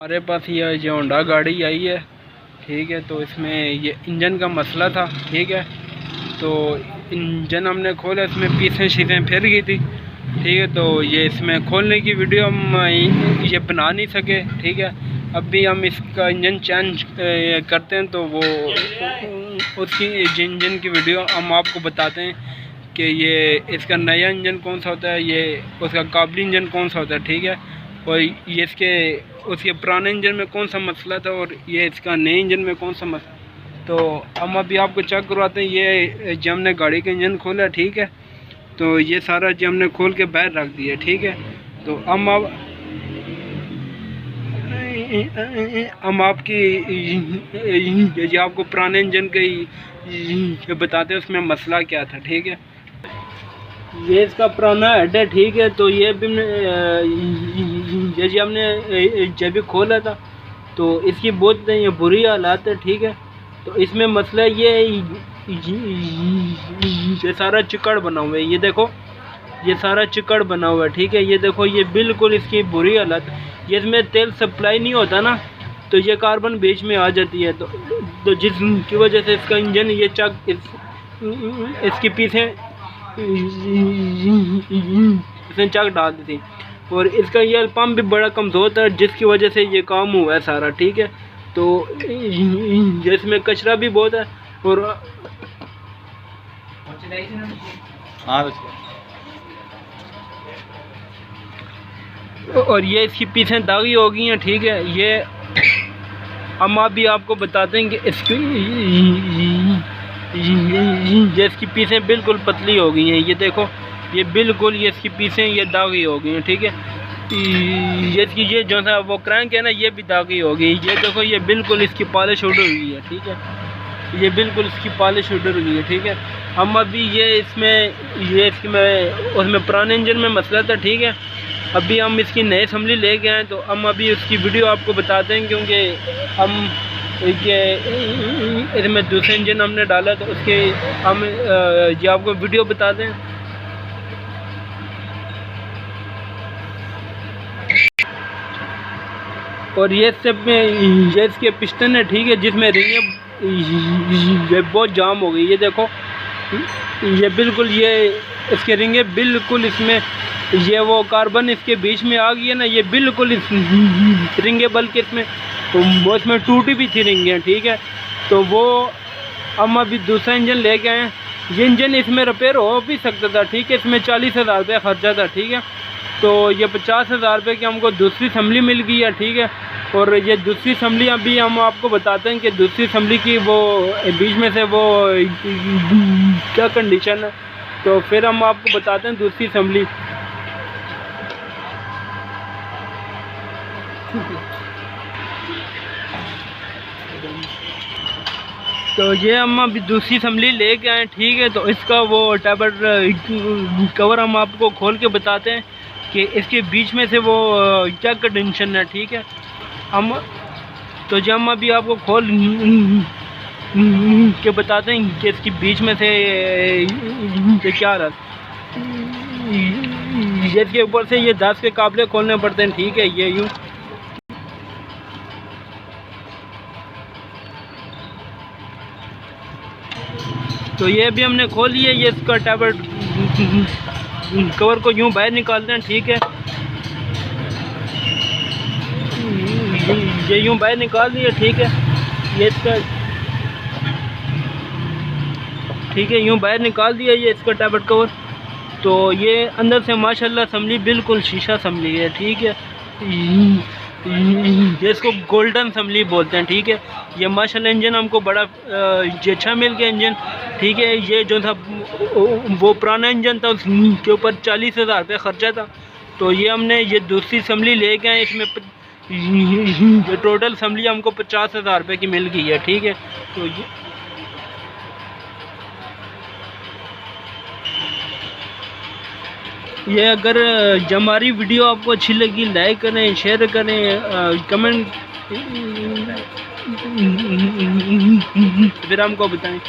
हमारे पास ये जो होंडा गाड़ी आई है, ठीक है। तो इसमें ये इंजन का मसला था, ठीक है। तो इंजन हमने खोला, इसमें पीसें शीसें फिर गई थी, ठीक है। तो ये इसमें खोलने की वीडियो हम ये बना नहीं सके, ठीक है। अभी हम इसका इंजन चेंज करते हैं तो वो उसकी इंजन की वीडियो हम आपको बताते हैं कि ये इसका नया इंजन कौन सा होता है, ये उसका काबली इंजन कौन सा होता है, ठीक है। और ये उसके पुराने इंजन में कौन सा मसला था और ये इसका नए इंजन में कौन सा मसला। तो हम अभी आपको चेक करवाते हैं। ये जो हमने गाड़ी का इंजन खोला, ठीक है। तो ये सारा जो हमने खोल के बाहर रख दिया, ठीक है। तो हम आपकी ये आपको पुराने इंजन के बताते हैं उसमें मसला क्या था, ठीक है। ये इसका पुराना हेड है, ठीक है। तो ये भी हमने जब भी खोला था तो इसकी बहुत ये बुरी हालात है, ठीक है। तो इसमें मसला ये सारा चिकड़ बना हुआ है, ये देखो, ये सारा चिकड़ बना हुआ है, ठीक है। ये देखो, ये बिल्कुल इसकी बुरी हालत। ये इसमें तेल सप्लाई नहीं होता ना, तो ये कार्बन बीच में आ जाती है। तो जिसकी वजह से इसका इंजन ये इसकी पीछे इसने चक डाल दी थी। और इसका ये पंप भी बड़ा कमज़ोर था, जिसकी वजह से ये काम हुआ है सारा, ठीक है। तो इसमें कचरा भी बहुत है और ये इसकी पीछे दागी हो गई हैं, ठीक है। ये हम अभी आपको बताते हैं कि इसकी पीसें बिल्कुल पतली हो गई हैं। ये देखो, ये बिल्कुल ये इसकी पीसें ये दागी हो गई हैं, ठीक है। ये जो था वो क्रैंक है ना, ये भी दागी हो गई। ये देखो, ये बिल्कुल इसकी पॉलिश उड़ गई है, ठीक है। ये बिल्कुल इसकी पॉलिश उड़ गई है, ठीक है। हम अभी उसमें पुराने इंजन में मसला था, ठीक है। अभी हम इसकी नई असम्बली ले गए हैं, तो हम अभी उसकी वीडियो आपको बताते हैं, क्योंकि हम इसमें दूसरे इंजन हमने डाला तो उसके हम ये आपको वीडियो बताते हैं। और ये सब में ये इसके पिस्टन है, ठीक है, जिसमें रिंगें ये बहुत जाम हो गई। ये देखो, ये बिल्कुल ये इसके रिंगें बिल्कुल इसमें ये वो कार्बन इसके बीच में आ गई है ना, ये बिल्कुल इस रिंगें, बल्कि इसमें वो इसमें टूटी भी थी रिंगें, ठीक है। तो वो हम अभी दूसरा इंजन ले गए हैं। ये इंजन इसमें रिपेयर हो भी सकता था, ठीक है। इसमें 40,000 रुपये खर्चा था, ठीक है। तो ये 50,000 रुपये की हमको दूसरी असम्बली मिल गई है, ठीक है। और ये दूसरी असम्बली अभी हम आपको बताते हैं कि दूसरी असम्बली की वो बीच में से वो क्या कंडीशन है। तो फिर हम आपको बताते हैं दूसरी असम्बली। तो ये हम अभी दूसरी असम्बली ले के आए, ठीक है। तो इसका वो टेबल कवर हम आपको खोल के बताते हैं कि इसके बीच में से वो क्या कंडीशन है, ठीक है। तो जब हम अभी आपको खोल के बताते हैं कि इसके बीच में से क्या रहा, ये इसके ऊपर से ये 10 के काबले खोलने पड़ते हैं, ठीक है। ये यूँ तो ये भी हमने खोल लिया। ये इसका टेबल कवर को यूं बाहर निकालते हैं, ठीक है। ये यूं बाहर निकाल दिया, ठीक है। ये इसका, ठीक है, यूं बाहर निकाल दिया ये इसका टेबल कवर। तो ये अंदर से माशाल्लाह असम्बली बिल्कुल शीशा असम्बली है, ठीक है। ये इसको गोल्डन असम्बली बोलते हैं, ठीक है। ये माशाल्लाह इंजन हमको बड़ा अच्छा मिल गया इंजन, ठीक है। ये जो था वो पुराना इंजन था, उसके ऊपर 40,000 रुपये खर्चा था। तो ये हमने ये दूसरी असम्बली ले गए, इसमें ये टोटल असम्बली हमको 50,000 रुपये की मिल गई है, ठीक है। तो ये अगर हमारी वीडियो आपको अच्छी लगी, लाइक करें, शेयर करें, कमेंट फिर हमको बताएं।